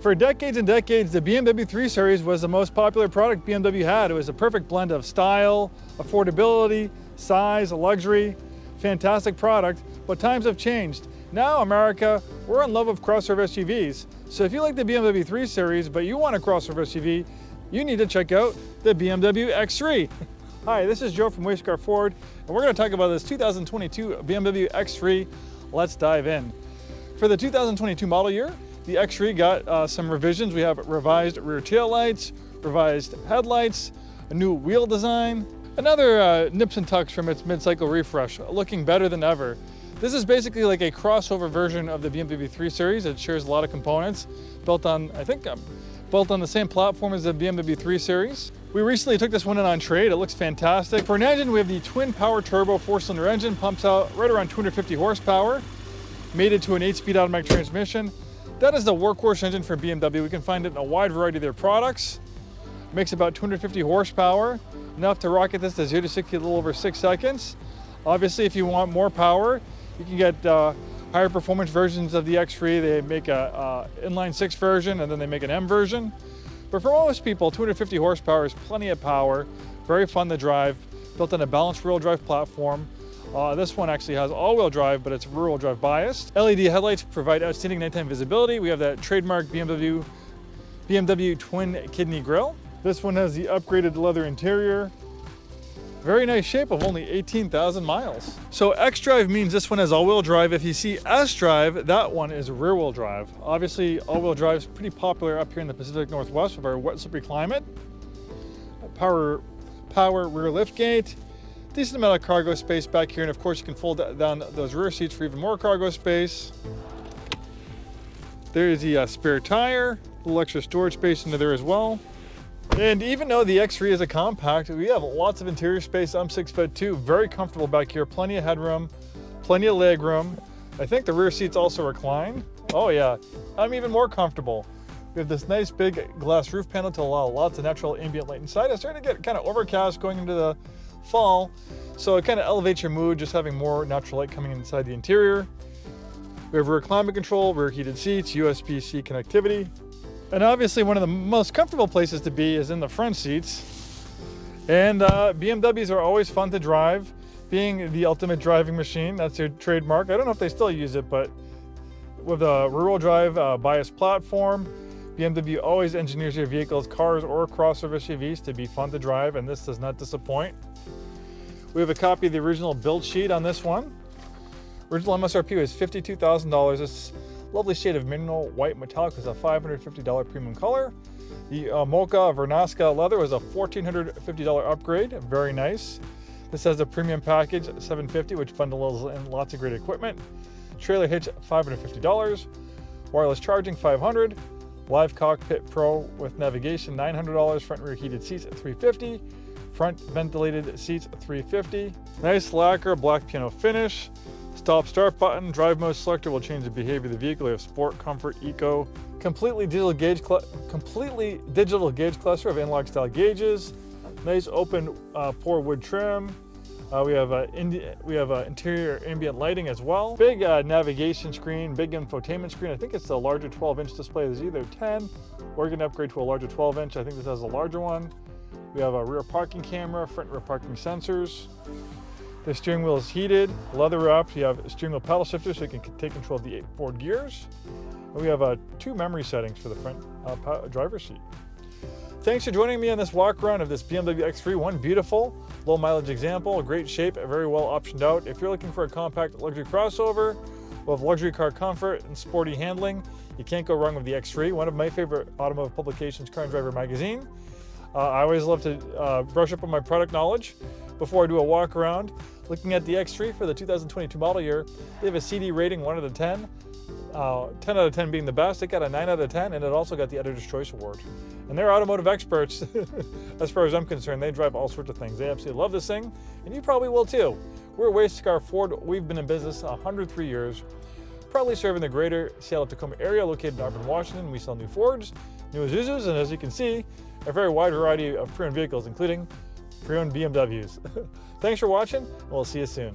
For decades and decades, the BMW 3 Series was the most popular product BMW had. It was a perfect blend of style, affordability, size, luxury, fantastic product, but times have changed. Now, America, we're in love with crossover SUVs. So if you like the BMW 3 Series, but you want a crossover SUV, you need to check out the BMW X3. Hi, this is Joe from Scarff Ford, and we're going to talk about this 2022 BMW X3. Let's dive in. For the 2022 model year, the X3 got some revisions. We have revised rear tail lights, revised headlights, a new wheel design, another nips and tucks from its mid-cycle refresh, looking better than ever. This is basically like a crossover version of the BMW 3 Series. It shares a lot of components built on, built on the same platform as the BMW 3 Series. We recently took this one in on trade. It looks fantastic. For an engine, we have the TwinPower Turbo 4-cylinder engine, pumps out right around 250 horsepower, mated to an 8-speed automatic transmission. That is the workhorse engine for BMW. We can find it in a wide variety of their products. It makes about 250 horsepower, enough to rocket this to 0 to 60 in a little over 6 seconds. Obviously, if you want more power, you can get higher performance versions of the X3. They make a inline 6 version, and then they make an M version. But for most people, 250 horsepower is plenty of power, very fun to drive, built on a balanced rear-wheel drive platform. This one actually has all-wheel drive, but it's rear-wheel drive biased. LED headlights provide outstanding nighttime visibility. We have that trademark BMW twin kidney grille. This one has the upgraded leather interior. Very nice shape of only 18,000 miles. So xDrive means this one has all-wheel drive. If you see SDrive, that one is rear-wheel drive. Obviously, all-wheel drive is pretty popular up here in the Pacific Northwest with our wet, slippery climate. Power rear liftgate. Decent amount of cargo space back here, and of course you can fold down those rear seats for even more cargo space. There's the spare tire, a little extra storage space into there as well. And even though the X3 is a compact, we have lots of interior space. I'm 6'2", very comfortable back here, plenty of headroom, plenty of leg room. I think the rear seats also recline. Oh yeah, I'm even more comfortable. We have this nice big glass roof panel to allow lots of natural ambient light inside. It's starting to get kind of overcast going into the fall, so it kind of elevates your mood just having more natural light coming inside the interior. We have rear climate control, rear heated seats, USB-C connectivity, and obviously one of the most comfortable places to be is in the front seats. And BMWs are always fun to drive, being the ultimate driving machine. That's their trademark. I don't know if they still use it, but with a rear-wheel drive biased platform, BMW always engineers their vehicles, cars or crossover SUVs, to be fun to drive, and this does not disappoint. We have a copy of the original build sheet on this one. Original MSRP was $52,000. This lovely shade of mineral white metallic was a $550 premium color. The Mocha Vernasca leather was a $1,450 upgrade, very nice. This has a premium package, $750, which bundles in lots of great equipment. Trailer hitch, $550. Wireless charging, $500. Live Cockpit Pro with navigation, $900. Front and rear heated seats, $350. Front ventilated seats, $350. Nice lacquer, black piano finish. Stop start button. Drive mode selector will change the behavior of the vehicle. We have sport, comfort, eco. Completely digital gauge cluster of analog style gauges. Nice open pore wood trim. We have interior ambient lighting as well. Big navigation screen, big infotainment screen. I think it's the larger 12-inch display. There's either 10 or you can upgrade to a larger 12-inch. I think this has a larger one. We have a rear parking camera, front and rear parking sensors. The steering wheel is heated, leather wrapped. You have steering wheel paddle shifter so you can take control of the 8 forward gears. And we have 2 memory settings for the front driver's seat. Thanks for joining me on this walk around of this BMW X3. One beautiful low mileage example, a great shape, very well optioned out. If you're looking for a compact luxury crossover with luxury car comfort and sporty handling, you can't go wrong with the X3, one of my favorite automotive publications, Car and Driver magazine. I always love to brush up on my product knowledge before I do a walk around. Looking at the X3 for the 2022 model year, they have a CD rating 1 out of 10. 10 out of 10 being the best. It got a 9 out of 10, and it also got the Editor's Choice Award. And they're automotive experts, as far as I'm concerned. They drive all sorts of things. They absolutely love this thing, and you probably will too. We're Scarff Ford. We've been in business 103 years, proudly serving the greater Seattle-Tacoma area, located in Auburn, Washington. We sell new Fords, new Isuzus, and as you can see, a very wide variety of pre-owned vehicles, including pre-owned BMWs. Thanks for watching, and we'll see you soon.